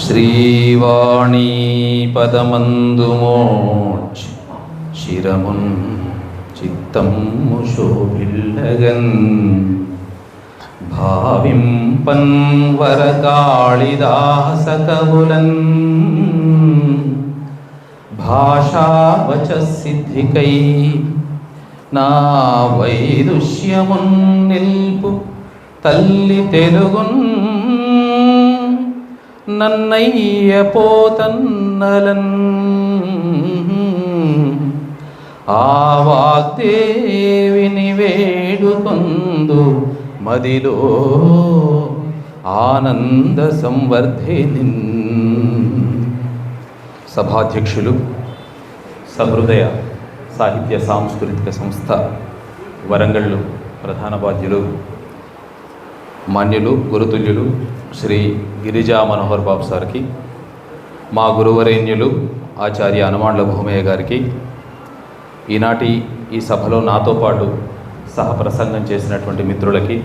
శ్రీవాణీ పదమందు మోక్ష శిరమున్ చిత్తము శోభిల్లగన్ భావింపన్ వరకాళిదాస కవులన్ భాషావచ సిద్ధికై నా వైదుష్యమున్ నిల్పు తల్లి తెలుగున్ నన్నయ్య పోతన్నలన్ ఆ వాగ్దేవిని వేడుకొందు మదిలో ఆనంద సంవర్ధిని. సభాధ్యక్షులు, సహృదయ సాహిత్య సాంస్కృతిక సంస్థ వరంగళ్ళు ప్రధాన బాధ్యులు మాన్యులు గురుతుల్యులు శ్రీ గిరిజా మనోహర్ బాబు సార్కి, మా గురువరేణ్యులు ఆచార్య హనుమాండ్ల భూమయ్య గారికి, ఈనాటి ఈ సభలో నాతో పాటు సహప్రసంగం చేసినటువంటి మిత్రులకి,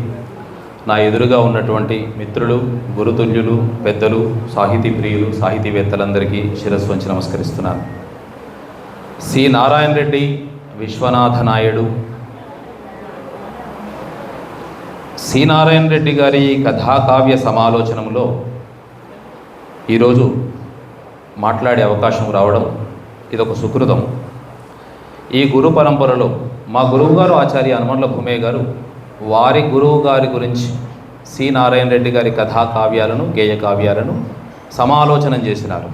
నా ఎదురుగా ఉన్నటువంటి మిత్రులు గురుతుల్యులు పెద్దలు సాహితీ ప్రియులు సాహితీవేత్తలందరికీ శిరస్సు వంచి నమస్కరిస్తున్నాను. సి నారాయణ రెడ్డి విశ్వనాథ నాయుడు సి నారాయణ రెడ్డి గారి కథాకావ్య సమాలోచనంలో ఈరోజు మాట్లాడే అవకాశం రావడం ఇదొక సుకృతం. ఈ గురు పరంపరలో మా గురువు గారు ఆచార్య హనుమండ్ల భూమయ్య గారు వారి గురువు గారి గురించి సి నారాయణ రెడ్డి గారి కథాకావ్యాలను గేయ కావ్యాలను సమాలోచనం చేసినారు.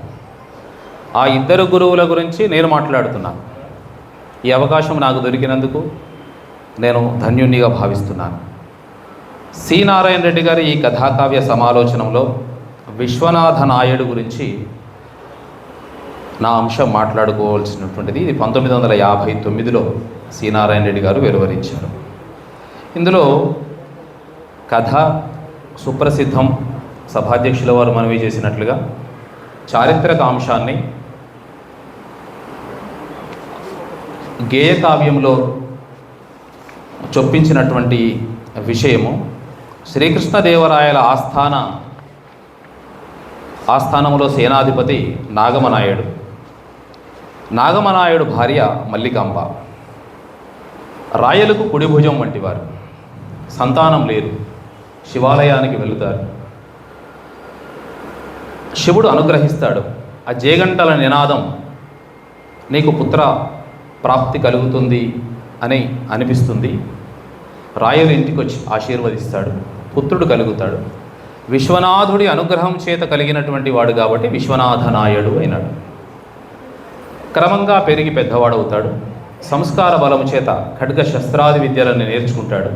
ఆ ఇద్దరు గురువుల గురించి నేను మాట్లాడుతున్నాను. ఈ అవకాశం నాకు దొరికినందుకు నేను ధన్యునిగా భావిస్తున్నాను. సి నారాయణ రెడ్డి గారి ఈ కథాకావ్య సమాలోచనంలో విశ్వనాథ నాయుడు గురించి నా అంశం మాట్లాడుకోవాల్సినటువంటిది. ఇది 1959లో సి నారాయణ రెడ్డి గారు వెలువరించారు. ఇందులో కథ సుప్రసిద్ధం. సభాధ్యక్షుల వారు మనవి చేసినట్లుగా చారిత్రక అంశాన్ని గేయ కావ్యంలో చొప్పించినటువంటి విషయము శ్రీకృష్ణదేవరాయల ఆస్థానంలో సేనాధిపతి నాగమనాయుడు. నాగమనాయుడు భార్య మల్లికాంబ. రాయలకు కుడి భుజం వంటివారు. సంతానం లేరు. శివాలయానికి వెళుతారు. శివుడు అనుగ్రహిస్తాడు. ఆ జేగంటల నినాదం నీకు పుత్ర ప్రాప్తి కలుగుతుంది అని అనిపిస్తుంది. రాయలు ఇంటికి వచ్చి ఆశీర్వదిస్తాడు. పుత్రుడు కలుగుతాడు. విశ్వనాథుడి అనుగ్రహం చేత కలిగినటువంటి వాడు కాబట్టి విశ్వనాథ నాయుడు అయినాడు. క్రమంగా పెరిగి పెద్దవాడవుతాడు. సంస్కార బలము చేత ఖడ్గ శస్త్రాది విద్యలను నేర్చుకుంటాడు.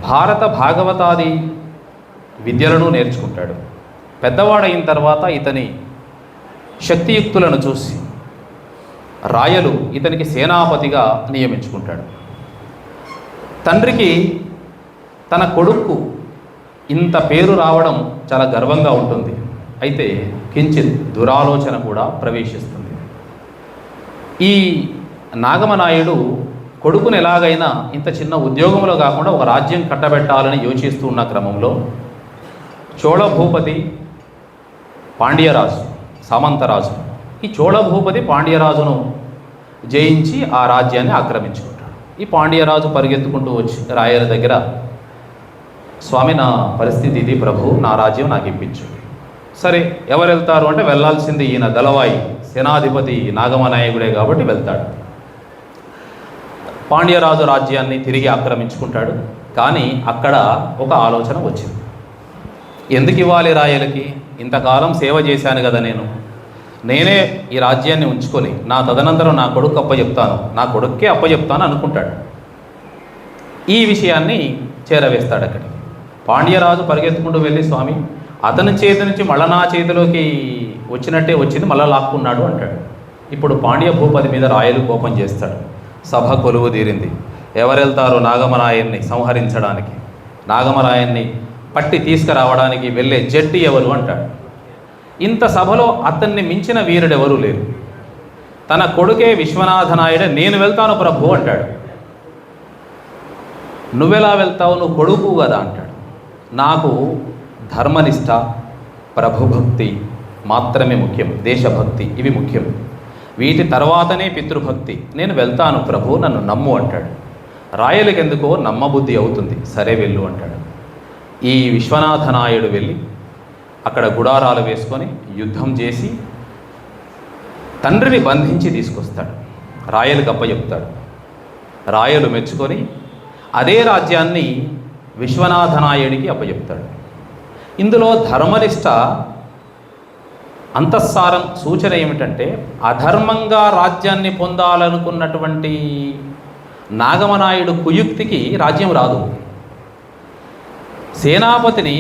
భారత భాగవతాది విద్యలను నేర్చుకుంటాడు. పెద్దవాడైన తర్వాత ఇతని శక్తియుక్తులను చూసి రాయలు ఇతనికి సేనాపతిగా నియమించుకుంటాడు. తండ్రికి తన కొడుకు ఇంత పేరు రావడం చాలా గర్వంగా ఉంటుంది. అయితే కించిత్ దురాలోచన కూడా ప్రవేశిస్తుంది. ఈ నాగమనాయుడు కొడుకును ఎలాగైనా ఇంత చిన్న ఉద్యోగంలో కాకుండా ఒక రాజ్యం కట్టబెట్టాలని యోచిస్తూ ఉన్న క్రమంలో చోళ భూపతి పాండ్యరాజు సామంతరాజు ఈ చోళ భూపతి పాండ్యరాజును జయించి ఆ రాజ్యాన్ని ఆక్రమించుకుంటాడు. ఈ పాండ్యరాజు పరిగెత్తుకుంటూ వచ్చి రాయల దగ్గర, స్వామి నా పరిస్థితి ఇది ప్రభు, నా రాజ్యం నాకు ఇప్పించు. సరే ఎవరు వెళ్తారు అంటే వెళ్ళాల్సింది ఈయన దళవాయి సేనాధిపతి నాగమనాయకుడే కాబట్టి వెళ్తాడు. పాండ్యరాజు రాజ్యాన్ని తిరిగి ఆక్రమించుకుంటాడు. కానీ అక్కడ ఒక ఆలోచన వచ్చింది. ఎందుకు ఇవ్వాలి రాయలకి? ఇంతకాలం సేవ చేశాను కదా నేనే ఈ రాజ్యాన్ని ఉంచుకొని నా తదనంతరం నా కొడుకు అప్పచెప్తాను, నా కొడుక్కే అప్పచెప్తాను అనుకుంటాడు. ఈ విషయాన్ని చేరవేస్తాడు అక్కడికి. పాండ్యరాజు పరిగెత్తుకుంటూ వెళ్ళి, స్వామి అతని చేతి నుంచి మళ్ళా నా చేతిలోకి వచ్చినట్టే వచ్చింది, మళ్ళా లాక్కున్నాడు అంటాడు. ఇప్పుడు పాండ్య భూపతి మీద రాయలు కోపం చేస్తాడు. సభ కొలువు తీరింది. ఎవరెళ్తారు నాగమరాయన్ని సంహరించడానికి? నాగమరాయన్ని పట్టి తీసుకురావడానికి వెళ్ళే జట్టి ఎవరు అంటాడు. ఇంత సభలో అతన్ని మించిన వీరుడెవరూ లేరు. తన కొడుకే విశ్వనాథ నాయుడే నేను వెళ్తాను ప్రభు అంటాడు. నువ్వెలా వెళ్తావు, నువ్వు కొడుకు కదా అంటాడు. నాకు ధర్మనిష్ట, ప్రభుభక్తి మాత్రమే ముఖ్యం, దేశభక్తి ఇవి ముఖ్యం, వీటి తర్వాతనే పితృభక్తి, నేను వెళ్తాను ప్రభు నన్ను నమ్ము అంటాడు. రాయలకి ఎందుకో నమ్మబుద్ధి అవుతుంది, సరే వెళ్ళు అంటాడు. ఈ విశ్వనాథనాయుడు వెళ్ళి అక్కడ గుడారాలు వేసుకొని యుద్ధం చేసి తండ్రిని బంధించి తీసుకొస్తాడు, రాయలకు అప్పచెప్తాడు. రాయలు మెచ్చుకొని అదే రాజ్యాన్ని విశ్వనాథనాయుడికి అప్పచెప్తాడు. ఇందులో ధర్మనిష్ట అంతఃసారం సూచన ఏమిటంటే, అధర్మంగా రాజ్యాన్ని పొందాలనుకున్నటువంటి నాగమనాయుడు కుయుక్తికి రాజ్యం రాదు. సేనాపతిని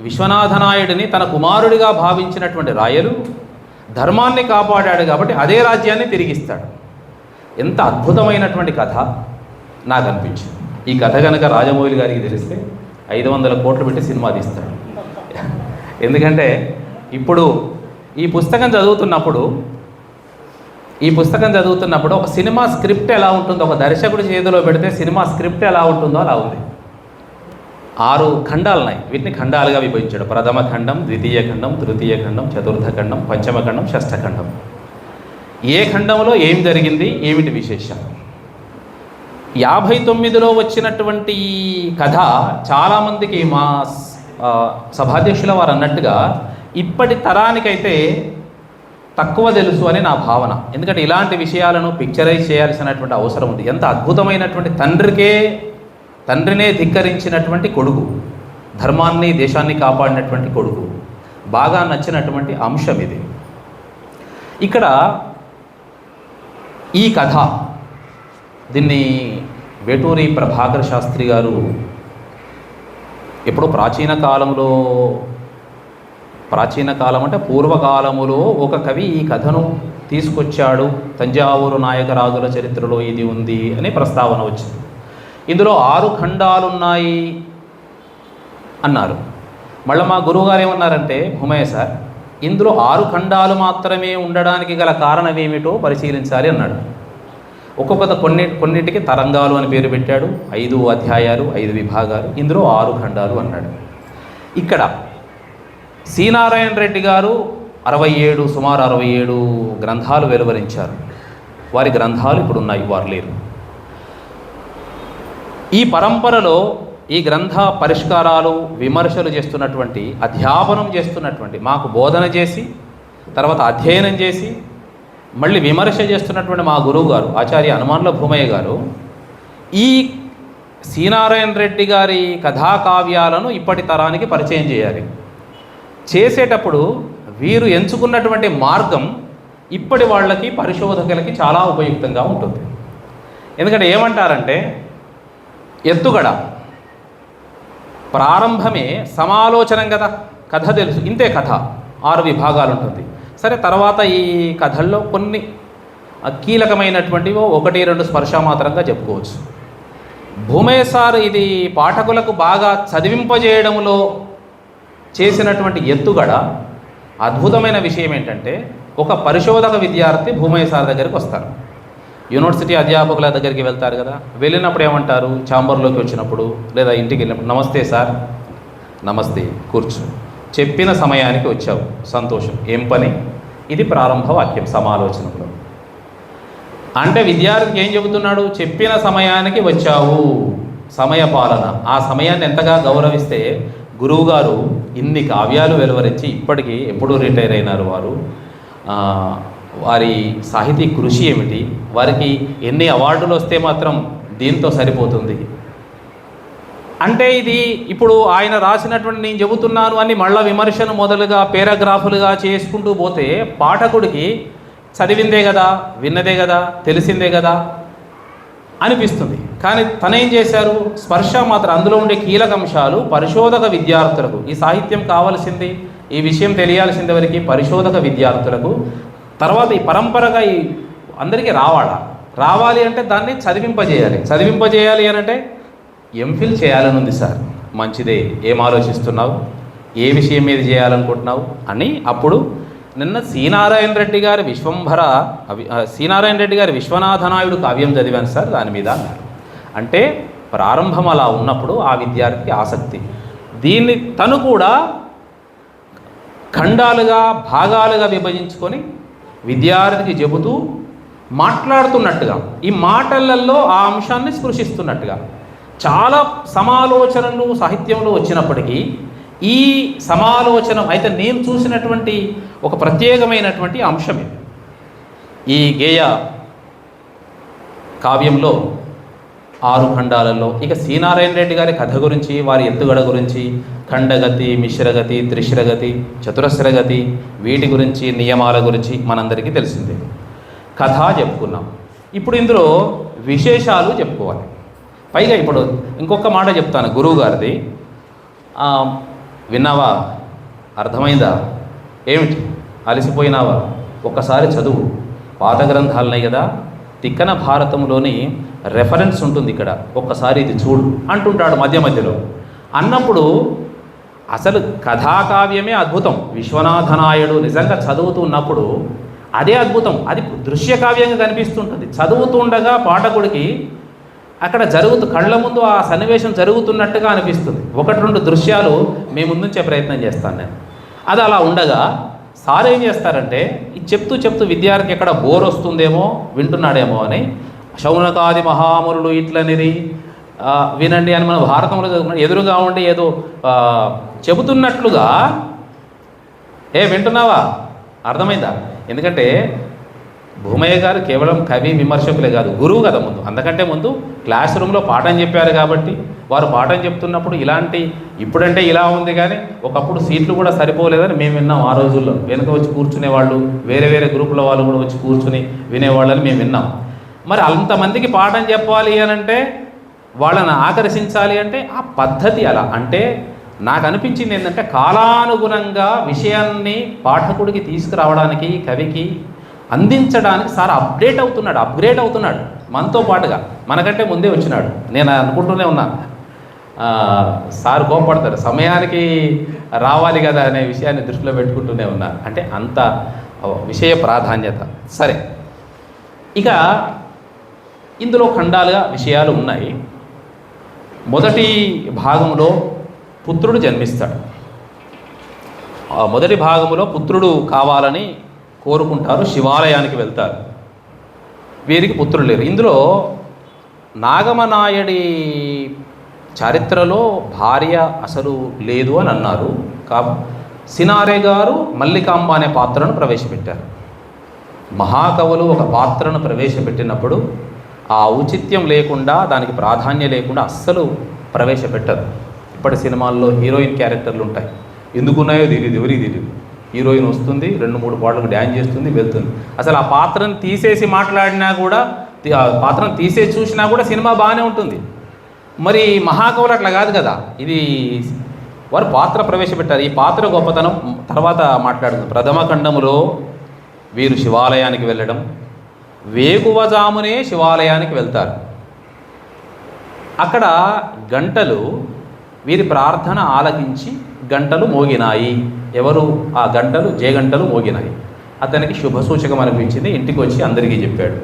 విశ్వనాథనాయుడిని తన కుమారుడిగా భావించినటువంటి రాయలు ధర్మాన్ని కాపాడాడు కాబట్టి అదే రాజ్యాన్ని తిరిగిస్తాడు. ఎంత అద్భుతమైనటువంటి కథ నాకు అనిపించింది. ఈ కథ కనుక రాజమౌళి గారికి తెలిస్తే 500 కోట్లు పెట్టి సినిమా తీస్తాడు. ఎందుకంటే ఇప్పుడు ఈ పుస్తకం చదువుతున్నప్పుడు ఒక సినిమా స్క్రిప్ట్ ఎలా ఉంటుందో, ఒక దర్శకుడి చేతిలో పెడితే సినిమా స్క్రిప్ట్ ఎలా ఉంటుందో అలా ఉంది. 6 ఖండాలు ఉన్నాయి, వీటిని ఖండాలుగా విభజించాడు. ప్రథమ ఖండం, ద్వితీయ ఖండం, తృతీయ ఖండం, చతుర్థ ఖండం, పంచమ ఖండం, షష్ఠ ఖండం. ఏ ఖండంలో ఏం జరిగింది, ఏమిటి విశేషాలు. 59లో వచ్చినటువంటి ఈ కథ చాలామందికి మా సభాధ్యక్షుల వారు అన్నట్టుగా ఇప్పటి తరానికైతే తక్కువ తెలుసు అని నా భావన. ఎందుకంటే ఇలాంటి విషయాలను పిక్చరైజ్ చేయాల్సినటువంటి అవసరం ఉంది. ఎంత అద్భుతమైనటువంటి తండ్రినే ధిక్కరించినటువంటి కొడుకు, ధర్మాన్ని దేశాన్ని కాపాడినటువంటి కొడుకు. బాగా నచ్చినటువంటి అంశం ఇది. ఇక్కడ ఈ కథ దీన్ని వేటూరి ప్రభాకర్ శాస్త్రి గారు ఎప్పుడో ప్రాచీన కాలం అంటే పూర్వకాలములో ఒక కవి ఈ కథను తీసుకొచ్చాడు. తంజావూరు నాయకరాజుల చరిత్రలో ఇది ఉంది అని ప్రస్తావన వచ్చింది. ఇందులో 6 ఖండాలున్నాయి అన్నారు. మళ్ళీ మా గురువుగారు ఏమన్నారంటే, భూమయ్య సార్ ఇందులో 6 ఖండాలు మాత్రమే ఉండడానికి గల కారణం ఏమిటో పరిశీలించాలి అన్నాడు. కొన్నిటికి తరంగాలు అని పేరు పెట్టాడు. 5 అధ్యాయాలు, 5 విభాగాలు, ఇందులో 6 ఖండాలు అన్నాడు. ఇక్కడ సి.నారాయణ రెడ్డి గారు సుమారు 67 గ్రంథాలు వెలువరించారు. వారి గ్రంథాలు ఇప్పుడు ఉన్నాయి, వారు లేరు. ఈ పరంపరలో ఈ గ్రంథ పరిష్కారాలు, విమర్శలు చేస్తున్నటువంటి, అధ్యాపనం చేస్తున్నటువంటి, మాకు బోధన చేసి తర్వాత అధ్యయనం చేసి మళ్ళీ విమర్శ చేస్తున్నటువంటి మా గురువు గారు ఆచార్య హనుమాన్ల భూమయ్య గారు ఈ సి.నారాయణ రెడ్డి గారి కథాకావ్యాలను ఇప్పటి తరానికి పరిచయం చేయాలి. చేసేటప్పుడు వీరు ఎంచుకున్నటువంటి మార్గం ఇప్పటి వాళ్ళకి, పరిశోధకులకి చాలా ఉపయుక్తంగా ఉంటుంది. ఎందుకంటే ఏమంటారంటే, ఎత్తుగడ ప్రారంభమే సమాలోచనం కదా, కథ తెలుసు, ఇంతే కథ, 6 విభాగాలు ఉంటుంది. సరే, తర్వాత ఈ కథల్లో కొన్ని కీలకమైనటువంటివో 1-2 స్పర్శమాత్రంగా చెప్పుకోవచ్చు. భూమయ్య సార్ ఇది పాఠకులకు బాగా చదివింపజేయడంలో చేసినటువంటి ఎత్తుగడ అద్భుతమైన విషయం ఏంటంటే, ఒక పరిశోధక విద్యార్థి భూమయ్య సార్ దగ్గరికి వస్తారు. యూనివర్సిటీ అధ్యాపకుల దగ్గరికి వెళ్తారు కదా, వెళ్ళినప్పుడు ఏమంటారు, ఛాంబర్లోకి వచ్చినప్పుడు లేదా ఇంటికి వెళ్ళినప్పుడు, నమస్తే సార్, నమస్తే, కూర్చో, చెప్పిన సమయానికి వచ్చావు, సంతోషం, ఏం పని, ఇది ప్రారంభ వాక్యం సమాలోచనలో. అంటే విద్యార్థికి ఏం చెబుతున్నాడు, చెప్పిన సమయానికి వచ్చావు, సమయపాలన. ఆ సమయాన్ని ఎంతగా గౌరవిస్తే గురువుగారు ఇన్ని కావ్యాలు వెలువరించి ఇప్పటికీ ఎప్పుడు రిటైర్ అయినారు వారు, వారి సాహితీ కృషి ఏమిటి, వారికి ఎన్ని అవార్డులు వస్తే మాత్రం దీంతో సరిపోతుంది అంటే, ఇది ఇప్పుడు ఆయన రాసినటువంటి నేను చెబుతున్నాను అని మళ్ళీ విమర్శను మొదలుగా పేరాగ్రాఫులుగా చేసుకుంటూ పోతే పాఠకుడికి చదివిందే కదా, విన్నదే కదా, తెలిసిందే కదా అనిపిస్తుంది. కానీ తనేం చేశారు, స్పర్శ మాత్రం, అందులో ఉండే కీలక అంశాలు పరిశోధక విద్యార్థులకు, ఈ సాహిత్యం కావాల్సింది, ఈ విషయం తెలియాల్సింది ఎవరికి, పరిశోధక విద్యార్థులకు. తర్వాత ఈ పరంపరగా ఈ అందరికీ రావాలి అంటే దాన్ని చదివింపజేయాలి అని అంటే ఎంఫిల్ చేయాలని ఉంది సార్, మంచిదే, ఏం ఆలోచిస్తున్నావు, ఏ విషయం మీద చేయాలనుకుంటున్నావు అని. అప్పుడు నిన్న సి.నారాయణ రెడ్డి గారి విశ్వనాథనాయుడు కావ్యం చదివాను సార్ దాని మీద అన్నారు. అంటే ప్రారంభం అలా ఉన్నప్పుడు ఆ విద్యార్థికి ఆసక్తి. దీన్ని తను కూడా ఖండాలుగా భాగాలుగా విభజించుకొని విద్యార్థికి చెబుతూ మాట్లాడుతున్నట్టుగా, ఈ మాటలలో ఆ అంశాన్ని స్పృశిస్తున్నట్టుగా చాలా సమాలోచనలు సాహిత్యంలో వచ్చినప్పటికీ ఈ సమాలోచన అయితే నేను చూసినటువంటి ఒక ప్రత్యేకమైనటువంటి అంశమే ఈ గేయ కావ్యంలో 6 ఖండాలలో. ఇక సి నారాయణ రెడ్డి గారి కథ గురించి, వారి ఎత్తుగడ గురించి, ఖండగతి, మిశ్రగతి, త్రిశ్రగతి, చతురస్రగతి, వీటి గురించి, నియమాల గురించి మనందరికీ తెలిసిందే. కథ చెప్పుకున్నాం. ఇప్పుడు ఇందులో విశేషాలు చెప్పుకోవాలి. పైగా ఇప్పుడు ఇంకొక మాట చెప్తాను గురువు గారిది. విన్నావా? అర్థమైందా? ఏమిటి అలసిపోయినావా? ఒక్కసారి చదువు. పాత గ్రంథాలున్నాయి కదా, తిక్కన భారతంలోని రెఫరెన్స్ ఉంటుంది ఇక్కడ, ఒక్కసారి ఇది చూడు అంటుంటాడు మధ్య మధ్యలో. అన్నప్పుడు అసలు కథాకావ్యమే అద్భుతం. విశ్వనాథనాయుడు నిజంగా చదువుతున్నప్పుడు అదే అద్భుతం. అది దృశ్యకావ్యంగా కనిపిస్తుంటుంది. చదువుతుండగా పాఠకుడికి అక్కడ కళ్ళ ముందు ఆ సన్నివేశం జరుగుతున్నట్టుగా అనిపిస్తుంది. 1-2 దృశ్యాలు మీ ముందుంచే ప్రయత్నం చేస్తాను నేను. అది అలా ఉండగా సార్ ఏం చేస్తారంటే ఇది చెప్తూ విద్యార్థికి ఎక్కడ బోర్ వస్తుందేమో, వింటున్నాడేమో అని శౌనకాది మహామురులు ఇట్లనిది వినండి అని మనం భారతంలో చదువుకున్నాం. ఎదురుగా ఉండి ఏదో చెబుతున్నట్లుగా వింటున్నావా? అర్థమైందా? ఎందుకంటే భూమయ్య గారు కేవలం కవి విమర్శకులే కాదు, గురువు కదా ముందు. అందుకంటే ముందు క్లాస్ రూమ్లో పాఠం చెప్పారు కాబట్టి వారు పాఠం చెప్తున్నప్పుడు ఇలాంటి, ఇప్పుడంటే ఇలా ఉంది కానీ ఒకప్పుడు సీట్లు కూడా సరిపోలేదని మేము విన్నాం. ఆ రోజుల్లో వెనుక వచ్చి కూర్చునేవాళ్ళు, వేరే గ్రూపుల వాళ్ళు కూడా వచ్చి కూర్చుని వినేవాళ్ళని మేము విన్నాం. మరి అంతమందికి పాఠం చెప్పాలి అని అంటే, వాళ్ళని ఆకర్షించాలి అంటే ఆ పద్ధతి అలా. అంటే నాకు అనిపించింది ఏంటంటే కాలానుగుణంగా విషయాన్ని పాఠకుడికి తీసుకురావడానికి, కవికి అందించడానికి సార్ అప్గ్రేడ్ అవుతున్నాడు మనతో పాటుగా. మనకంటే ముందే వచ్చినాడు. నేను అనుకుంటూనే ఉన్నా సార్ కోపడతారు, సమయానికి రావాలి కదా అనే విషయాన్ని దృష్టిలో పెట్టుకుంటూనే ఉన్నా. అంటే అంత విషయ ప్రాధాన్యత. సరే, ఇక ఇందులో ఖండాలుగా విషయాలు ఉన్నాయి. మొదటి భాగంలో పుత్రుడు జన్మిస్తాడు. మొదటి భాగంలో పుత్రుడు కావాలని కోరుకుంటారు, శివాలయానికి వెళ్తారు. వీరికి పుత్రులు లేరు. ఇందులో నాగమనాయుడి చరిత్రలో భార్య అసలు లేదు అని అన్నారు. సినారే గారు మల్లికాంబ అనే పాత్రను ప్రవేశపెట్టారు. మహాకవులు ఒక పాత్రను ప్రవేశపెట్టినప్పుడు ఆ ఔచిత్యం లేకుండా, దానికి ప్రాధాన్యం లేకుండా అస్సలు ప్రవేశపెట్టరు. ఇప్పటి సినిమాల్లో హీరోయిన్ క్యారెక్టర్లు ఉంటాయి, ఎందుకున్నాయో తెలియదు, ఎవరికి తెలియదు. హీరోయిన్ వస్తుంది, 2-3 పాటలకు డ్యాన్స్ చేస్తుంది, వెళ్తుంది. అసలు ఆ పాత్రను తీసేసి మాట్లాడినా కూడా, ఆ పాత్రను తీసేసి చూసినా కూడా సినిమా బాగానే ఉంటుంది. మరి మహాకవులు అట్లా కాదు కదా. ఇది వారు పాత్ర ప్రవేశపెట్టారు. ఈ పాత్ర గొప్పతనం తర్వాత మాట్లాడుతుంది. ప్రథమ ఖండములో వీరు శివాలయానికి వెళ్ళడం, వేకువజామునే శివాలయానికి వెళ్తారు. అక్కడ గంటలు, వీరి ప్రార్థన ఆలకించి గంటలు మోగినాయి. ఎవరు ఆ గంటలు? జయగంటలు మోగినాయి. అతనికి శుభసూచకం అనిపించింది. ఇంటికి వచ్చి అందరికీ చెప్పాడు.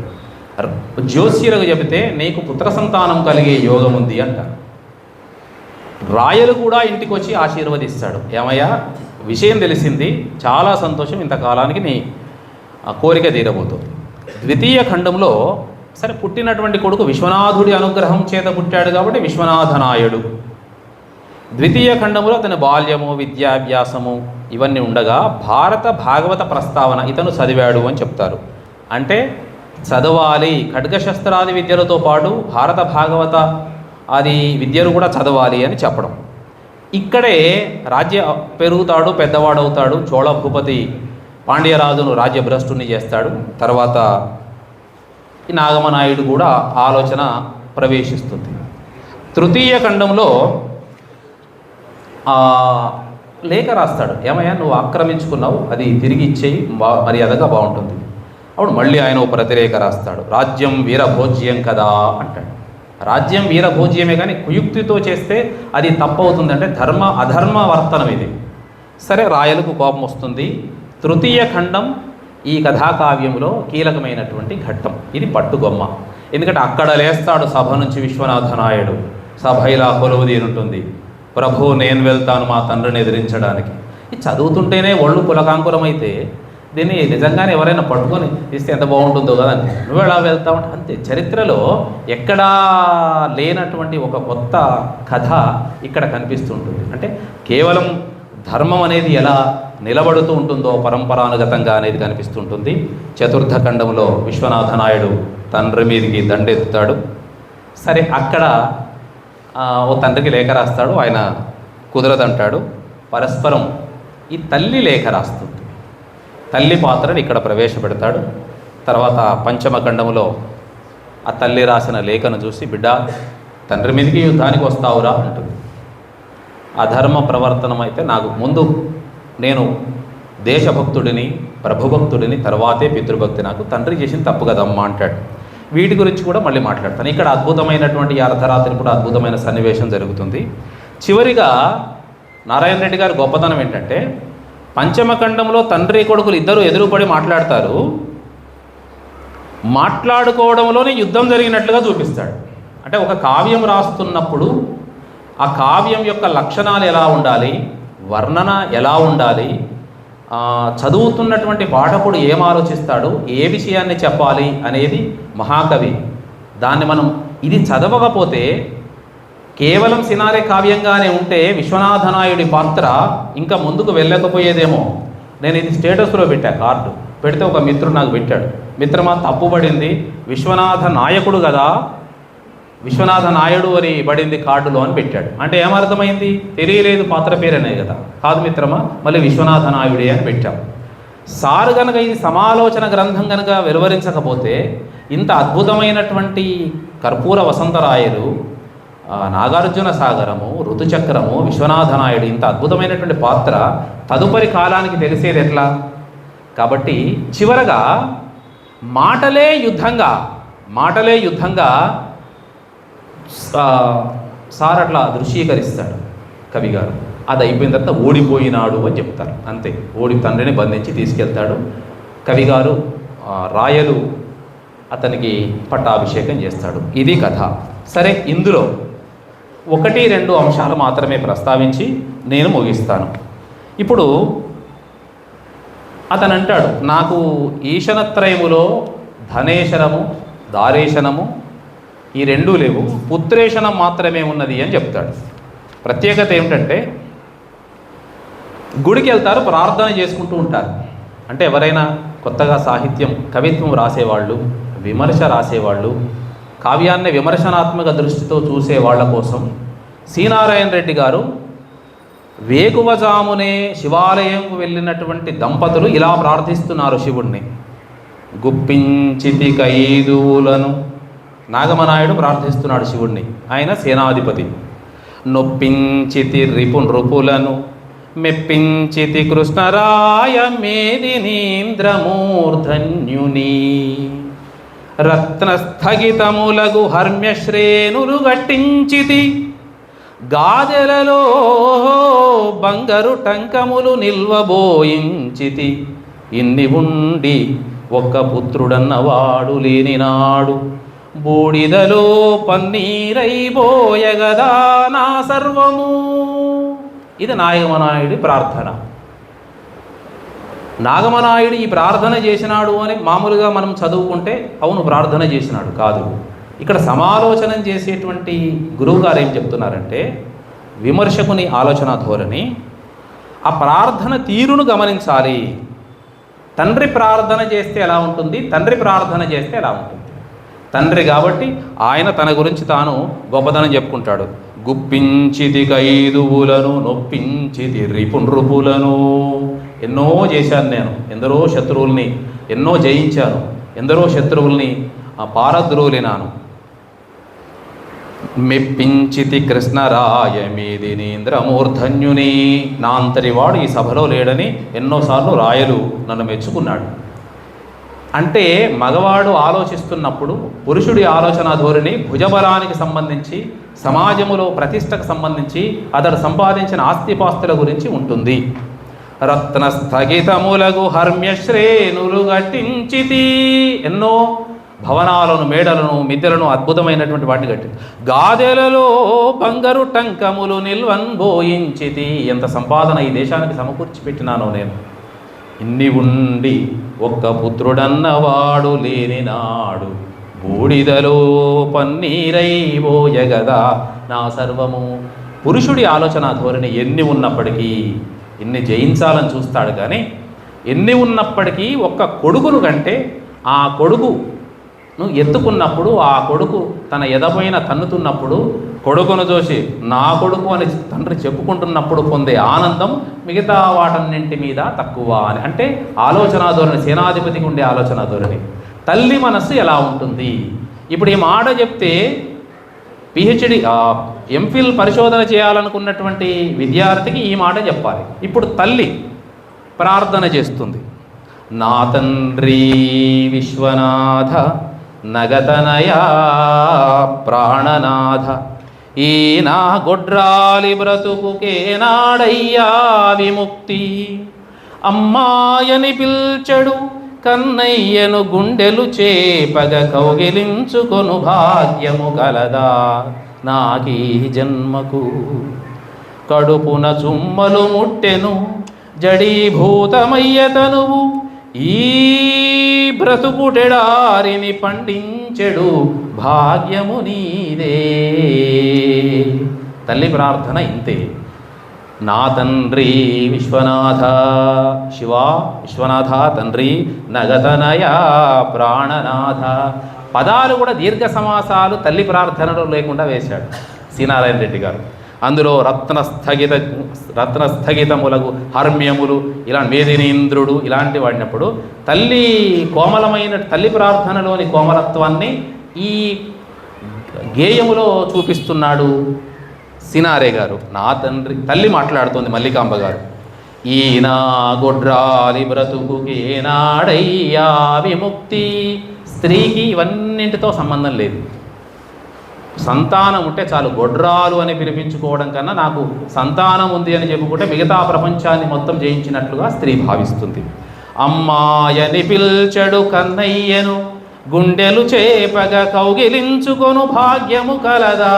జ్యోతిష్యులకు చెబితే నీకు పుత్ర సంతానం కలిగే యోగం ఉంది అంటారు. రాయలు కూడా ఇంటికి వచ్చి ఆశీర్వదిస్తాడు. ఏమయ్యా, విషయం తెలిసింది, చాలా సంతోషం, ఇంతకాలానికి నీ కోరిక తీరబోతుంది. ద్వితీయ ఖండంలో సరే పుట్టినటువంటి కొడుకు విశ్వనాథుడి అనుగ్రహం చేత పుట్టాడు కాబట్టి విశ్వనాథనాయుడు. ద్వితీయ ఖండంలో అతని బాల్యము, విద్యాభ్యాసము ఇవన్నీ ఉండగా భారత భాగవత ప్రస్తావన ఇతను చదివాడు అని చెప్తారు. అంటే చదవాలి, ఖడ్గశస్త్రాది విద్యలతో పాటు భారత భాగవత అది విద్యలు కూడా చదవాలి అని చెప్పడం. ఇక్కడే రాజ్య పెరుగుతాడు, పెద్దవాడవుతాడు. చోళ భూపతి పాండ్యరాజును రాజ్యభ్రష్టుని చేస్తాడు. తర్వాత ఈ నాగమనాయుడు కూడా ఆలోచన ప్రవేశిస్తుంది. తృతీయ ఖండంలో లేఖ రాస్తాడు. ఏమయ్యా, నువ్వు ఆక్రమించుకున్నావు, అది తిరిగి ఇచ్చేయి, మర్యాదగా బాగుంటుంది. అప్పుడు మళ్ళీ ఆయన ఒక ప్రతిరేఖ రాస్తాడు. రాజ్యం వీరభోజ్యం కదా అంటాడు. రాజ్యం వీరభోజ్యమే, కానీ కుయుక్తితో చేస్తే అది తప్పవుతుంది. అంటే అధర్మ వర్తనం ఇది. సరే, రాయలకు కోపం వస్తుంది. తృతీయ ఖండం ఈ కథాకావ్యంలో కీలకమైనటువంటి ఘట్టం. ఇది పట్టుగొమ్మ. ఎందుకంటే అక్కడ లేస్తాడు సభ నుంచి విశ్వనాథనాయుడు. సభ ఇలా కొలువుదీరుంటుంది. ప్రభు నేను వెళ్తాను మా తండ్రిని ఎదిరించడానికి. ఇది చదువుతుంటేనే ఒళ్ళు పులకాంకురమైతే దీన్ని నిజంగానే ఎవరైనా పట్టుకొని ఇస్తే ఎంత బాగుంటుందో కదండి. నువ్వు ఎలా వెళ్తావు అంతే. చరిత్రలో ఎక్కడా లేనటువంటి ఒక కొత్త కథ ఇక్కడ కనిపిస్తుంటుంది. అంటే కేవలం ధర్మం అనేది ఎలా నిలబడుతూ ఉంటుందో పరంపరానుగతంగా అనేది కనిపిస్తుంటుంది. చతుర్థ ఖండంలో విశ్వనాథ నాయుడు తండ్రి మీదికి దండెత్తుతాడు. సరే, అక్కడ ఓ తండ్రికి లేఖ రాస్తాడు, ఆయన కుదరదంటాడు. పరస్పరం ఈ తల్లి లేఖ రాస్తుంది. తల్లి పాత్రని ఇక్కడ ప్రవేశపెడతాడు. తర్వాత పంచమ ఖండంలో ఆ తల్లి రాసిన లేఖను చూసి, బిడ్డ తండ్రి మీదకి యుద్ధానికి వస్తావురా అంటుంది. అధర్మ ప్రవర్తనం అయితే నాకు ముందు, నేను దేశభక్తుడిని ప్రభుభక్తుడిని, తర్వాతే పితృభక్తి, నాకు తండ్రి చేసిన తప్పు కదమ్మా అంటాడు. వీటి గురించి కూడా మళ్ళీ మాట్లాడతాను. ఇక్కడ అద్భుతమైనటువంటి అర్ధరాత్రి కూడా అద్భుతమైన సన్నివేశం జరుగుతుంది. చివరిగా నారాయణ రెడ్డి గారి గొప్పతనం ఏంటంటే, పంచమఖండంలో తండ్రి కొడుకులు ఇద్దరు ఎదురుపడి మాట్లాడతారు. మాట్లాడుకోవడంలోనే యుద్ధం జరిగినట్లుగా చూపిస్తాడు. అంటే ఒక కావ్యం రాస్తున్నప్పుడు ఆ కావ్యం యొక్క లక్షణాలు ఎలా ఉండాలి, వర్ణన ఎలా ఉండాలి, చదువుతున్నటువంటి పాఠకుడు ఏం ఆలోచిస్తాడు, ఏ విషయాన్ని చెప్పాలి అనేది మహాకవి. దాన్ని మనం ఇది చదవకపోతే కేవలం సినారే కావ్యంగానే ఉంటే విశ్వనాథనాయుడి పాత్ర ఇంకా ముందుకు వెళ్ళకపోయేదేమో. నేను ఇది స్టేటస్లో పెట్టా, కార్డు పెడితే ఒక మిత్రుడు నాకు పెట్టాడు, మిత్రమా తప్పుపడింది, విశ్వనాథ నాయకుడు కదా, విశ్వనాథ నాయుడు అని పడింది కార్డులో అని పెట్టాడు. అంటే ఏమర్థమైంది, తెలియలేదు పాత్ర పేరనే కదా. కాదు మిత్రమా, మళ్ళీ విశ్వనాథ నాయుడే అని పెట్టాం. సారు కనుక ఇది సమాలోచన గ్రంథం కనుక వెలువరించకపోతే ఇంత అద్భుతమైనటువంటి కర్పూర వసంతరాయలు, నాగార్జున సాగరము, ఋతుచక్రము, విశ్వనాథ నాయుడు, ఇంత అద్భుతమైనటువంటి పాత్ర తదుపరి కాలానికి తెలిసేది ఎట్లా? కాబట్టి చివరగా మాటలే యుద్ధంగా సార్ అట్లా దృశ్యీకరిస్తాడు కవి గారు. అది అయిపోయిన తర్వాత ఓడిపోయినాడు అని చెప్తారు. అంతే, తండ్రిని బంధించి తీసుకెళ్తాడు కవి గారు. రాయలు అతనికి పట్టాభిషేకం చేస్తాడు. ఇది కథ. సరే, ఇందులో 1-2 అంశాలు మాత్రమే ప్రస్తావించి నేను ముగిస్తాను. ఇప్పుడు అతను అంటాడు, నాకు ఈశనత్రయములో ధనేశనము దారేశనము ఈ 2 లేవు, పుత్రేశనం మాత్రమే ఉన్నది అని చెప్తాడు. ప్రత్యేకత ఏమిటంటే, గుడికి వెళ్తారు, ప్రార్థన చేసుకుంటూ ఉంటారు. అంటే ఎవరైనా కొత్తగా సాహిత్యం కవిత్వం రాసేవాళ్ళు, విమర్శ రాసేవాళ్ళు, కావ్యాన్ని విమర్శనాత్మక దృష్టితో చూసే వాళ్ళ కోసం శ్రీనారాయణ రెడ్డి గారు వేకువజామునే శివాలయంకు వెళ్ళినటువంటి దంపతులు ఇలా ప్రార్థిస్తున్నారు శివుణ్ణి. గుప్పించితి ఖైదువులను, నాగమనాయుడు ప్రార్థిస్తున్నాడు శివుణ్ణి, ఆయన సేనాధిపతి. నొప్పించితి రిపులను మెప్పించితి కృష్ణరాయ మేదినీంద్రమూర్ధన్యుని, రత్నస్థగితములగు హర్మ్యశ్రేణులు గట్టించితి, గాదెలలో బంగారు టంకములు నిల్వబోయించితి, ఇన్ని ఉండి ఒక్క పుత్రుడన్నవాడు లేనినాడు, బూడిదలో పన్నీరైబోయగదా నా సర్వము. ఇది నాగమనాయుడి ప్రార్థన. నాగమనాయుడు ఈ ప్రార్థన చేసినాడు అని మామూలుగా మనం చదువుకుంటే అవును ప్రార్థన చేసినాడు కాదు. ఇక్కడ సమాలోచనం చేసేటువంటి గురువు గారు ఏం చెప్తున్నారంటే, విమర్శకుని ఆలోచన ధోరణి, ఆ ప్రార్థన తీరును గమనించాలి. తండ్రి ప్రార్థన చేస్తే ఎలా ఉంటుంది, తండ్రి ప్రార్థన చేస్తే ఎలా ఉంటుంది. తండ్రి కాబట్టి ఆయన తన గురించి తాను గొప్పదనం చెప్పుకుంటాడు. గుప్పించితి ఖైదువులను నొప్పించితి రిపులను, ఎన్నో చేశాను నేను, ఎందరో శత్రువుల్ని ఎన్నో జయించాను, ఎందరో శత్రువుల్ని పారద్రోలినాను. మెప్పించితి కృష్ణరాయ మేదినీంద్రమూర్ధన్యుని, నా అంతటి వాడు ఈ సభలో లేడని ఎన్నోసార్లు రాయలు నన్ను మెచ్చుకున్నాడు. అంటే మగవాడు ఆలోచిస్తున్నప్పుడు పురుషుడి ఆలోచన ధోరణి భుజబలానికి సంబంధించి, సమాజములో ప్రతిష్టకు సంబంధించి, అతడు సంపాదించిన ఆస్తిపాస్తుల గురించి ఉంటుంది. రత్న స్థగితములగు హర్మ్యశ్రేణులు గట్టించితి, ఎన్నో భవనాలను, మేడలను, మిద్దెలను, అద్భుతమైనటువంటి వాటిని కట్టి గాదెలలో బంగారు టంకములు నిల్వన్ బోయించితి. ఎంత సంపాదన ఈ దేశానికి సమకూర్చి పెట్టినానో నేను. ఇన్ని ఉండి ఒక్క పుత్రుడన్నవాడు లేని నాడు బూడిదలో పన్నీరై బోయగదా నా సర్వము. పురుషుడి ఆలోచన ధోరణి ఎన్ని ఉన్నప్పటికీ, ఎన్ని జయించాలని చూస్తాడు కానీ ఎన్ని ఉన్నప్పటికీ ఒక్క కొడుకును కంటే ఆ కొడుకును ఎత్తుకున్నప్పుడు, ఆ కొడుకు తన ఎదపైన తన్నుతున్నప్పుడు, కొడుకును చూసి నా కొడుకు అని తండ్రి చెప్పుకుంటున్నప్పుడు పొందే ఆనందం మిగతా వాటన్నింటి మీద తక్కువ అని. అంటే ఆలోచన ధోరణి, సేనాధిపతికి ఉండే ఆలోచన ధోరణి. తల్లి మనస్సు ఎలా ఉంటుంది? ఇప్పుడు ఈ మాట చెప్తే పిహెచ్డి ఎంఫిల్ పరిశోధన చేయాలనుకున్నటువంటి విద్యార్థికి ఈ మాట చెప్పాలి. ఇప్పుడు తల్లి ప్రార్థన చేస్తుంది. నా తండ్రి విశ్వనాథ నగతనయా ప్రాణనాథ, ఈ నా గొడ్రాలి బ్రతుకుకే నాడయ్యా విముక్తి. అమ్మాయని పిల్చెడు కన్నయ్యను గుండెలు చేపగ కౌగిలించుకొను భాగ్యము కలదా నాకీ జన్మకు. కడుపున చుమ్మలు ముట్టెను జడీభూతమయ్య తనువు, ఈ బ్రతుకుటెడారిని పండించెడు భాగ్యము నీదే. తల్లి ప్రార్థన ఇంతే. నా తండ్రి విశ్వనాథ, శివ విశ్వనాథ తండ్రి, నగతనయ ప్రాణనాథ. పదాలు కూడా దీర్ఘ సమాసాలు తల్లి ప్రార్థనలో లేకుండా వేశాడు సి.నారాయణ రెడ్డి గారు. అందులో రత్నస్థగితములకు హర్మ్యములు, ఇలా మేదినీంద్రుడు ఇలాంటి వాడినప్పుడు తల్లి కోమలమైన తల్లి ప్రార్థనలోని కోమలత్వాన్ని ఈ గేయములో చూపిస్తున్నాడు సినారే గారు. నా తండ్రి, తల్లి మాట్లాడుతోంది మల్లికాంబ గారు. ఈ నా గొడ్రాలి బ్రతుకుకి ఏనాడయ్యా విముక్తి. స్త్రీకి ఇవన్నింటితో సంబంధం లేదు. సంతానం ఉంటే చాలు, గొడ్రాలు అని పిలిపించుకోవడం కన్నా నాకు సంతానం ఉంది అని చెప్పుకుంటే మిగతా ప్రపంచాన్ని మొత్తం జయించినట్లుగా స్త్రీ భావిస్తుంది. అమ్మాయని పిల్చెడు కన్నయ్యను గుండెలు చేపగ కౌగిలించుకొను భాగ్యము కలదా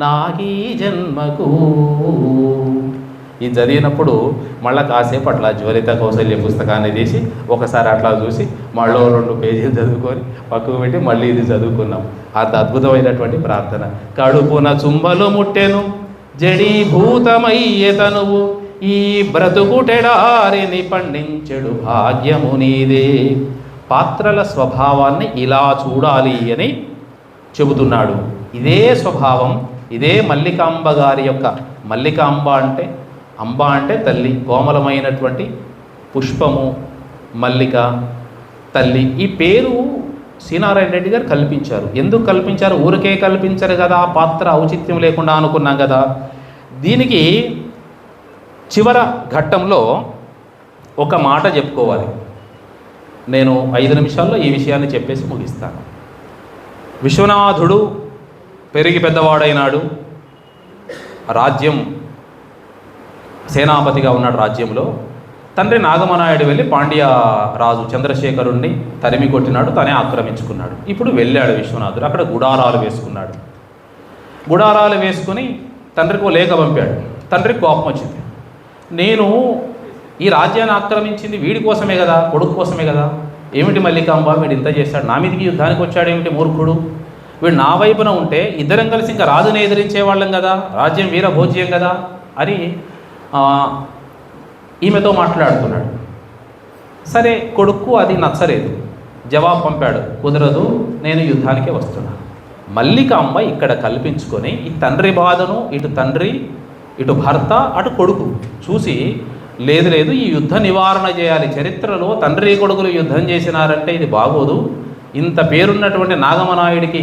నాకీ జన్మకు. ఇది చదివినప్పుడు మళ్ళీ కాసేపు అట్లా జ్వలిత కౌశల్య పుస్తకాన్ని తీసి ఒకసారి అట్లా చూసి మళ్ళీ 2 పేజీలు చదువుకొని పక్కకు పెట్టి మళ్ళీ ఇది చదువుకున్నాం. అంత అద్భుతమైనటువంటి ప్రార్థన. కడుపున చుంబలు ముట్టెను జడీభూతమయ్యే తనువు, ఈ బ్రతుకుటెడారిని పండించెడు భాగ్యము నీదే. పాత్రల స్వభావాన్ని ఇలా చూడాలి అని చెబుతున్నాడు. ఇదే స్వభావం, ఇదే మల్లికాంబ గారి యొక్క, మల్లికాంబ అంటే, అంబ అంటే తల్లి, కోమలమైనటువంటి పుష్పము మల్లిక తల్లి. ఈ పేరు సి.నారాయణ రెడ్డి గారు కల్పించారు. ఎందుకు కల్పించారు? ఊరికే కల్పించరు కదా, పాత్ర ఔచిత్యం లేకుండా అనుకున్నాం కదా. దీనికి చివర ఘట్టంలో ఒక మాట చెప్పుకోవాలి. నేను 5 నిమిషాల్లో ఈ విషయాన్ని చెప్పేసి ముగిస్తాను. విశ్వనాథుడు పెరిగి పెద్దవాడైనాడు. రాజ్యం సేనాపతిగా ఉన్నాడు. రాజ్యంలో తండ్రి నాగమనాయుడు వెళ్ళి పాండ్య రాజు చంద్రశేఖరుణ్ణి తరిమి కొట్టినాడు, తనే ఆక్రమించుకున్నాడు. ఇప్పుడు వెళ్ళాడు విశ్వనాథుడు, అక్కడ గుడారాలు వేసుకున్నాడు. గుడారాలు వేసుకుని తండ్రికి లేఖ పంపాడు. తండ్రికి కోపం వచ్చింది. నేను ఈ రాజ్యాన్ని ఆక్రమించింది వీడి కోసమే కదా, కొడుకు కోసమే కదా. ఏమిటి మల్లికాంబ, వీడు ఇంత చేశాడు, నా మీదకి యుద్ధానికి వచ్చాడు ఏమిటి మూర్ఖుడు. వీడు నా వైపున ఉంటే ఇద్దరం కలిసి ఇంకా రాజుని ఎదిరించేవాళ్ళం కదా, రాజ్యం వీరభోజ్యం కదా అని ఈమెతో మాట్లాడుతున్నాడు. సరే, కొడుకు అది నచ్చలేదు. జవాబు పంపాడు, కుదరదు, నేను యుద్ధానికే వస్తున్నా. మల్లికాంబ ఇక్కడ కల్పించుకొని ఈ తండ్రి బాధను, ఇటు తండ్రి, ఇటు భర్త, అటు కొడుకు చూసి, లేదు లేదు, ఈ యుద్ధ నివారణ చేయాలి. చరిత్రలో తండ్రి కొడుకులు యుద్ధం చేసినారంటే ఇది బాగోదు. ఇంత పేరున్నటువంటి నాగమనాయుడికి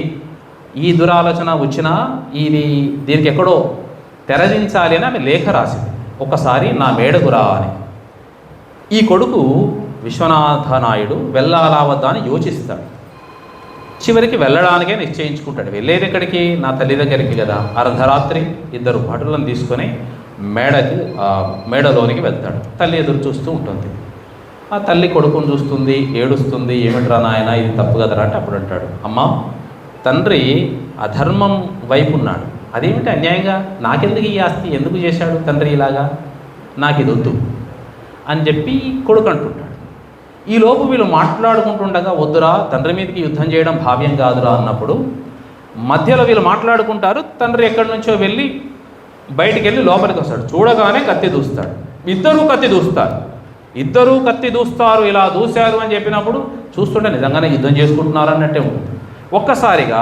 ఈ దురాలోచన వచ్చినా దీనికి ఎక్కడో తెరదించాలి అని ఆమె లేఖ రాసింది. ఒకసారి నా మేడగురా అని. ఈ కొడుకు విశ్వనాథ నాయుడు వెళ్ళాలా వద్దా అని యోచిస్తాడు. చివరికి వెళ్ళడానికే నిశ్చయించుకుంటాడు. వెళ్ళేది ఎక్కడికి? నా తల్లి దగ్గరికి కదా. అర్ధరాత్రి 2 భటులను తీసుకొని మేడలోనికి వెళ్తాడు. తల్లి ఎదురు చూస్తూ ఉంటుంది. ఆ తల్లి కొడుకుని చూస్తుంది, ఏడుస్తుంది. ఏమిట్రా నాయన, ఇది తప్పు కదరా అంటే అప్పుడు అంటాడు, అమ్మ తండ్రి అధర్మం వైపు ఉన్నాడు, అదేమిటి అన్యాయంగా నాకెందుకు ఈ ఆస్తి, ఎందుకు చేశాడు తండ్రి ఇలాగా, నాకు ఇది వద్దు అని చెప్పి కొడుకు అంటుంటాడు. ఈ లోపు వీళ్ళు మాట్లాడుకుంటుండగా, వద్దురా తండ్రి మీదకి యుద్ధం చేయడం భావ్యం కాదురా అన్నప్పుడు మధ్యలో వీళ్ళు మాట్లాడుకుంటారు. తండ్రి ఎక్కడి నుంచో వెళ్ళి బయటికి వెళ్ళి లోపలికి వస్తాడు. చూడగానే కత్తి దూస్తాడు. ఇద్దరూ కత్తి దూస్తారు. ఇలా దూశారు అని చెప్పినప్పుడు చూస్తుంటే నిజంగానే యుద్ధం చేసుకుంటున్నారు అన్నట్టే ఉంటుంది. ఒక్కసారిగా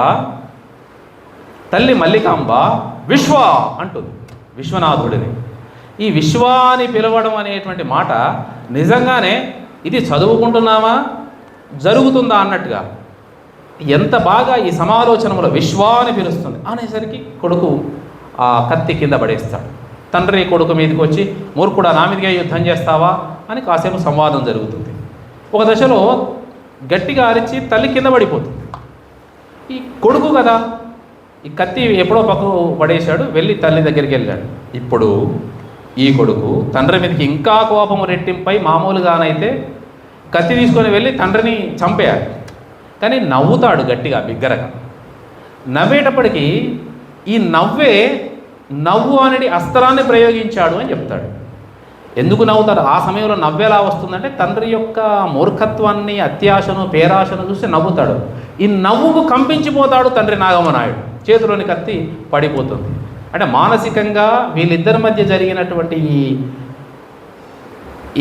తల్లి మల్లికాంబ విశ్వ అంటుంది విశ్వనాథుడిని. ఈ విశ్వ అని పిలవడం అనేటువంటి మాట నిజంగానే ఇది చదువుకుంటున్నామా, జరుగుతుందా అన్నట్టుగా ఎంత బాగా ఈ సమాలోచనలో విశ్వ అని పిలుస్తుంది అనేసరికి కొడుకు ఆ కత్తి కింద పడేస్తాడు. తండ్రి కొడుకు మీదకి వచ్చి, మూర్ఖుడా నా మీదకే యుద్ధం చేస్తావా అని కాసేపు సంవాదం జరుగుతుంది. ఒక దశలో గట్టిగా అరిచి తల్లి కింద పడిపోతుంది. ఈ కొడుకు కదా, ఈ కత్తి ఎప్పుడో పక్కకు పడేశాడు, వెళ్ళి తల్లి దగ్గరికి వెళ్ళాడు. ఇప్పుడు ఈ కొడుకు తండ్రి మీదకి ఇంకా కోపము రెట్టింపై, మామూలుగానైతే కత్తి తీసుకొని వెళ్ళి తండ్రిని చంపేయాలి, కానీ నవ్వుతాడు గట్టిగా బిగ్గరగా. నవ్వేటప్పటికీ ఈ నవ్వు అనేది అస్త్రాన్ని ప్రయోగించాడు అని చెప్తాడు. ఎందుకు నవ్వుతాడు? ఆ సమయంలో నవ్వేలా వస్తుందంటే తండ్రి యొక్క మూర్ఖత్వాన్ని, అత్యాశను, పేరాశను చూసి నవ్వుతాడు. ఈ నవ్వుకు కంపించిపోతాడు తండ్రి నాగమనాయుడు. చేతిలోని కత్తి పడిపోతుంది. అంటే మానసికంగా వీళ్ళిద్దరి మధ్య జరిగినటువంటి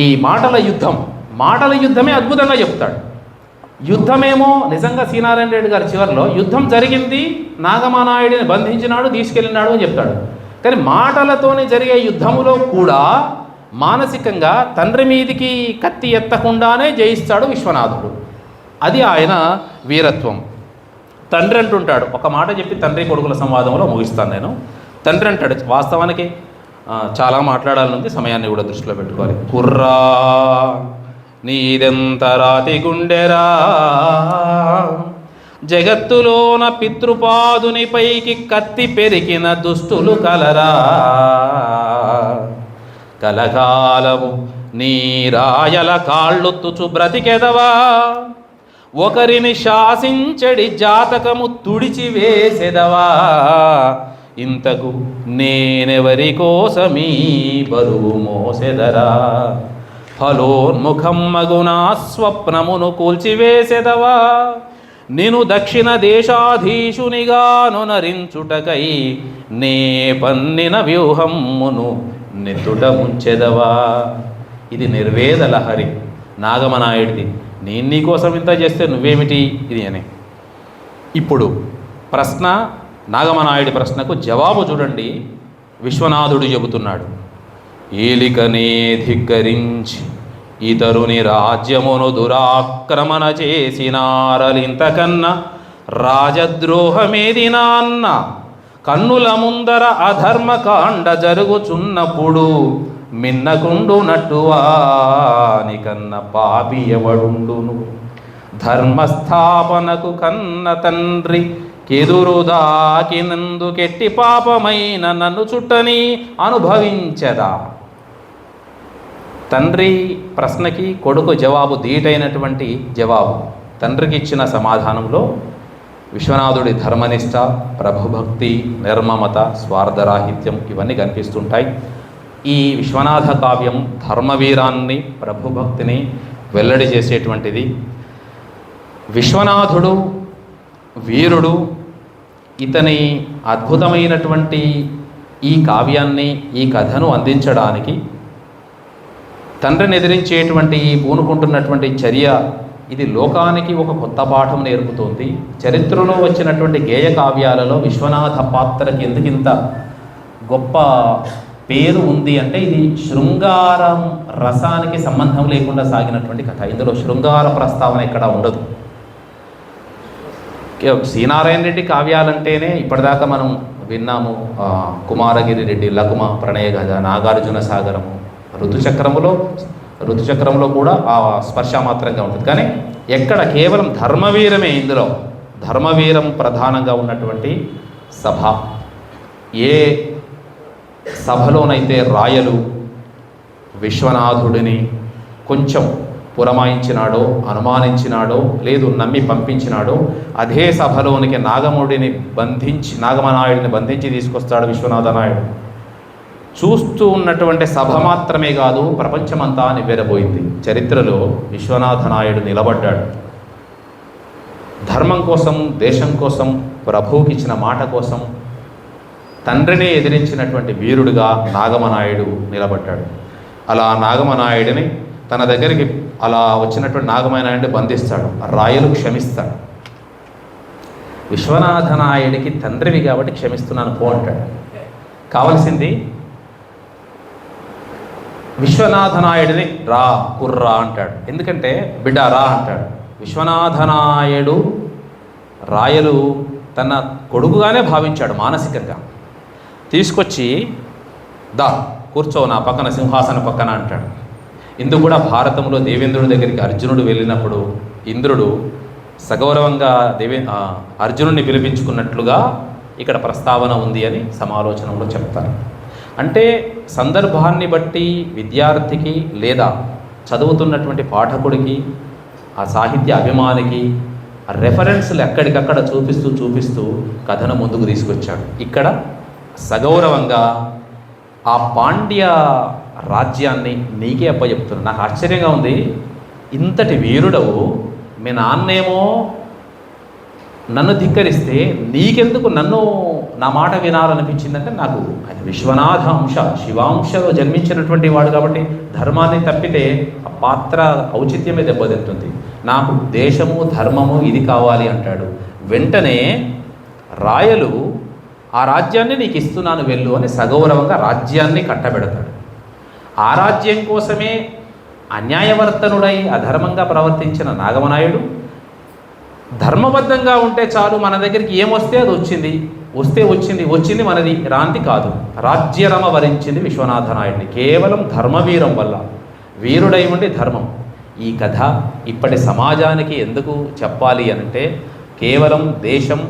ఈ మాటల యుద్ధమే అద్భుతంగా చెప్తాడు. యుద్ధమేమో నిజంగా శ్రీనారాయణ రెడ్డి గారి చివరిలో యుద్ధం జరిగింది, నాగమనాయుడిని బంధించినాడు, తీసుకెళ్ళినాడు అని చెప్తాడు. కానీ మాటలతోనే జరిగే యుద్ధములో కూడా మానసికంగా తండ్రి మీదికి కత్తి ఎత్తకుండానే జయిస్తాడు విశ్వనాథుడు. అది ఆయన వీరత్వం. తండ్రి అంటుంటాడు, ఒక మాట చెప్పి తండ్రి కొడుకుల సంవాదంలో ముగిస్తాను నేను. తండ్రి అంటాడు, వాస్తవానికి చాలా మాట్లాడాలనుంది, సమయాన్ని కూడా దృష్టిలో పెట్టుకోవాలి. కుర్రా నీదెంత రాతి గుండెరా, జగత్తులోన పితృపాదుని పైకి కత్తి పెరిగిన దుష్టులు కలరా, కలకాలము నీ రాయల కాళ్ళొత్తుచు బ్రతికెదవా, ఒకరిని శాసించడి జాతకము తుడిచివేసెదవా, ఇంతకు నేనెవరి కోసమీ బరువు మోసెదరా, ఫలోన్ముఖమ్మగునా స్వప్నమును కూల్చివేసెదవా, నిను దక్షిణ దేశాధీశునిగాను నరించుటకై నే పన్నిన వ్యూహమ్మును నెత్తుట ముంచెదవా. ఇది నిర్వేద లహరి నాగమనాయుడిది. నేను నీకోసం ఇంత చేస్తే నువ్వేమిటి ఇది అని. ఇప్పుడు ప్రశ్న, నాగమనాయుడి ప్రశ్నకు జవాబు చూడండి. విశ్వనాథుడు చెబుతున్నాడు, ఏలికనే ధిక్కరించి ఇతరుని రాజ్యమును దురాక్రమణ చేసినారలింతకన్నా రాజద్రోహమేది నాన్న, కన్నుల ముందర అధర్మకాండ జరుగుచున్నప్పుడు మిన్నకుండునట్టువానికన్న పాపి ఎవడుండును, ధర్మస్థాపనకు కన్న తండ్రి కెదురుదాకినందుకెట్టి పాపమైన నన్ను చుట్టని అనుభవించదా. తండ్రి ప్రశ్నకి కొడుకు జవాబు ధీటైనటువంటి జవాబు. తండ్రికి ఇచ్చిన సమాధానంలో విశ్వనాథుడి ధర్మనిష్ట, ప్రభుభక్తి, నిర్మమత, స్వార్థరాహిత్యం ఇవన్నీ కనిపిస్తుంటాయి. ఈ విశ్వనాథ కావ్యం ధర్మవీరాన్ని, ప్రభుభక్తిని వెల్లడి చేసేటువంటిది. విశ్వనాథుడు వీరుడు. ఇతని అద్భుతమైనటువంటి ఈ కావ్యాన్ని, ఈ కథను అందించడానికి తండ్రిని ఎదిరించేటువంటి పూనుకుంటున్నటువంటి చర్య, ఇది లోకానికి ఒక కొత్త పాఠం నేర్పుతోంది. చరిత్రలో వచ్చినటువంటి గేయ కావ్యాలలో విశ్వనాథ పాత్రకి ఎందుకింత గొప్ప పేరు ఉంది అంటే, ఇది శృంగారం రసానికి సంబంధం లేకుండా సాగినటువంటి కథ. ఇందులో శృంగార ప్రస్తావన ఎక్కడా ఉండదు. శ్రీనారాయణ రెడ్డి కావ్యాలంటేనే ఇప్పటిదాకా మనం విన్నాము, కుమారగిరి రెడ్డి లకుమ, ప్రణయ గజ, నాగార్జున సాగరము, ఋతుచక్రంలో కూడా ఆ స్పర్శ మాత్రంగా ఉంటుంది. కానీ ఎక్కడ కేవలం ధర్మవీరమే. ఇందులో ధర్మవీరం ప్రధానంగా ఉన్నటువంటి సభ. ఏ సభలోనైతే రాయలు విశ్వనాథుడిని కొంచెం పురమాయించినాడో, అనుమానించినాడో, లేదు నమ్మి పంపించినాడో అదే సభలోనికి నాగమనాయుడిని బంధించి తీసుకొస్తాడు విశ్వనాథ నాయుడు. చూస్తూ ఉన్నటువంటి సభ మాత్రమే కాదు, ప్రపంచమంతా నివ్వెరబోయింది. చరిత్రలో విశ్వనాథ నాయుడు నిలబడ్డాడు. ధర్మం కోసం, దేశం కోసం, ప్రభువుకి ఇచ్చిన మాట కోసం తండ్రిని ఎదిరించినటువంటి వీరుడుగా నాగమనాయుడు నిలబడ్డాడు. అలా నాగమనాయుడిని తన దగ్గరికి అలా వచ్చినటువంటి నాగమనాయుడిని బంధిస్తాడు. రాయలు క్షమిస్తాడు. విశ్వనాథ నాయుడికి తండ్రివి కాబట్టి క్షమిస్తున్నాను పో అంటాడు. కావలసింది విశ్వనాథ నాయుడిని రా కుర్రా అంటాడు. ఎందుకంటే బిడ్డ రా అంటాడు. విశ్వనాథ నాయుడు రాయలు తన కొడుకుగానే భావించాడు. మానసికంగా తీసుకొచ్చి దా కూర్చో నా పక్కన, సింహాసన పక్కన అంటాడు. ఇందుకు కూడా భారతంలో దేవేంద్రుడి దగ్గరికి అర్జునుడు వెళ్ళినప్పుడు ఇంద్రుడు సగౌరవంగా అర్జునుడిని పిలిపించుకున్నట్లుగా ఇక్కడ ప్రస్తావన ఉంది అని సమాలోచనలో చెప్తారు. అంటే సందర్భాన్ని బట్టి విద్యార్థికి లేదా చదువుతున్నటువంటి పాఠకుడికి, ఆ సాహిత్య అభిమానికి ఆ రెఫరెన్స్లు ఎక్కడికక్కడ చూపిస్తూ కథను ముందుకు తీసుకొచ్చాడు. ఇక్కడ సగౌరవంగా ఆ పాండ్య రాజ్యాన్ని నీకే అప్పచెప్తున్నాను. నాకు ఆశ్చర్యంగా ఉంది, ఇంతటి వీరుడవు మీ నాన్నేమో నన్ను ధిక్కరిస్తే నీకెందుకు నా మాట వినాలనిపించిందంటే, నాకు ఆయన విశ్వనాథ అంశ, శివాంశలో జన్మించినటువంటి వాడు కాబట్టి ధర్మాన్ని తప్పితే ఆ పాత్ర ఔచిత్యమే దెబ్బతింటుంది. నాకు దేశము, ధర్మము ఇది కావాలి అంటాడు. వెంటనే రాయలు ఆ రాజ్యాన్ని నీకు ఇస్తున్నాను వెళ్ళు అని సగౌరవంగా రాజ్యాన్ని కట్టబెడతాడు. ఆ రాజ్యం కోసమే అన్యాయవర్తనుడై అధర్మంగా ప్రవర్తించిన నాగమనాయుడు ధర్మబద్ధంగా ఉంటే చాలు, మన దగ్గరికి ఏమొస్తే అది వచ్చింది మనది, రాంతి కాదు. రాజ్యరమ వరించింది విశ్వనాథ నాయుడిని కేవలం ధర్మవీరం వల్ల. వీరుడై ఉండి ధర్మం. ఈ కథ ఇప్పటి సమాజానికి ఎందుకు చెప్పాలి అంటే, కేవలం దేశం,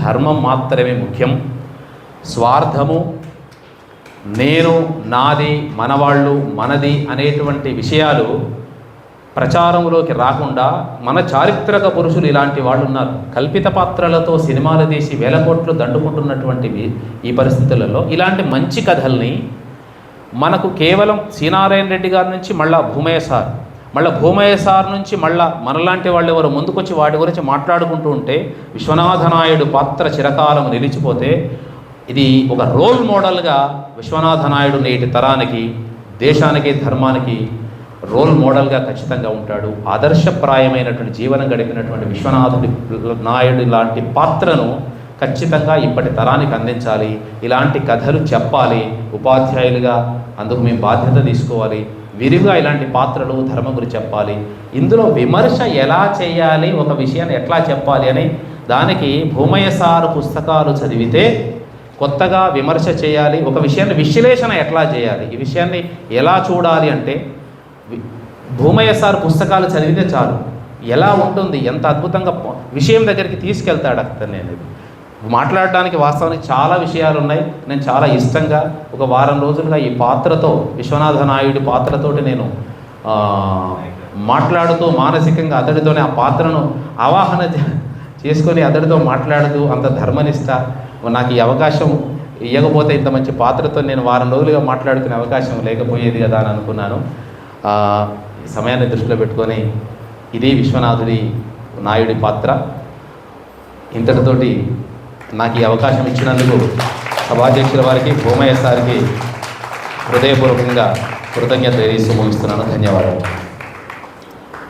ధర్మం మాత్రమే ముఖ్యం. స్వార్థము, నేను, నాది, మనవాళ్ళు, మనది అనేటువంటి విషయాలు ప్రచారంలోకి రాకుండా మన చారిత్రక పురుషులు ఇలాంటి వాళ్ళు ఉన్నారు. కల్పిత పాత్రలతో సినిమాలు తీసి వేల కోట్లు దండుకుంటున్నటువంటివి ఈ పరిస్థితులలో ఇలాంటి మంచి కథల్ని మనకు కేవలం శ్రీనారాయణ రెడ్డి గారి నుంచి మళ్ళా భూమయ్య సార్ నుంచి మళ్ళా మనలాంటి వాళ్ళు ఎవరు ముందుకొచ్చి వాటి గురించి మాట్లాడుకుంటూ ఉంటే, విశ్వనాథ నాయుడు పాత్ర చిరకాలం నిలిచిపోతే ఇది ఒక రోల్ మోడల్గా విశ్వనాథ నాయుడు నేటి తరానికి, దేశానికి, ధర్మానికి రోల్ మోడల్గా ఖచ్చితంగా ఉంటాడు. ఆదర్శప్రాయమైనటువంటి జీవనం గడిపినటువంటి విశ్వనాథుడి నాయుడు లాంటి పాత్రను ఖచ్చితంగా ఇప్పటి తరానికి అందించాలి. ఇలాంటి కథలు చెప్పాలి. ఉపాధ్యాయులుగా అందుకు మేము బాధ్యత తీసుకోవాలి. విరివిగా ఇలాంటి పాత్రలు ధర్మం గురించి చెప్పాలి. ఇందులో విమర్శ ఎలా చేయాలి, ఒక విషయాన్ని ఎట్లా చెప్పాలి అని దానికి భూమయ్య సారు పుస్తకాలు చదివితే కొత్తగా విమర్శ చేయాలి. ఒక విషయాన్ని విశ్లేషణ ఎట్లా చేయాలి, ఈ విషయాన్ని ఎలా చూడాలి అంటే భూమయ్య సార్ పుస్తకాలు చదివితే చాలు. ఎలా ఉంటుంది, ఎంత అద్భుతంగా విషయం దగ్గరికి తీసుకెళ్తాడు అతను. నేను మాట్లాడడానికి వాస్తవానికి చాలా విషయాలు ఉన్నాయి. నేను చాలా ఇష్టంగా ఒక వారం రోజులుగా ఈ పాత్రతో, విశ్వనాథ నాయుడి పాత్రతోటి నేను మాట్లాడుతూ మానసికంగా అతడితోనే ఆ పాత్రను ఆవాహన చేసుకొని అతడితో మాట్లాడుతూ అంత ధర్మనిష్ట. నాకు ఈ అవకాశం ఇవ్వకపోతే ఇంత మంచి పాత్రతో నేను వారం రోజులుగా మాట్లాడుకునే అవకాశం లేకపోయేది కదా అని అనుకున్నాను. ఈ సమయాన్ని దృష్టిలో పెట్టుకొని ఇది విశ్వనాథుడి నాయుడి పాత్ర. ఇంతటితోటి నాకు ఈ అవకాశం ఇచ్చినందుకు సభాధ్యక్షుల వారికి, భూమయ్య సార్కి హృదయపూర్వకంగా కృతజ్ఞత తెలియజేస్తూ ముగిస్తున్నాను. ధన్యవాదాలు.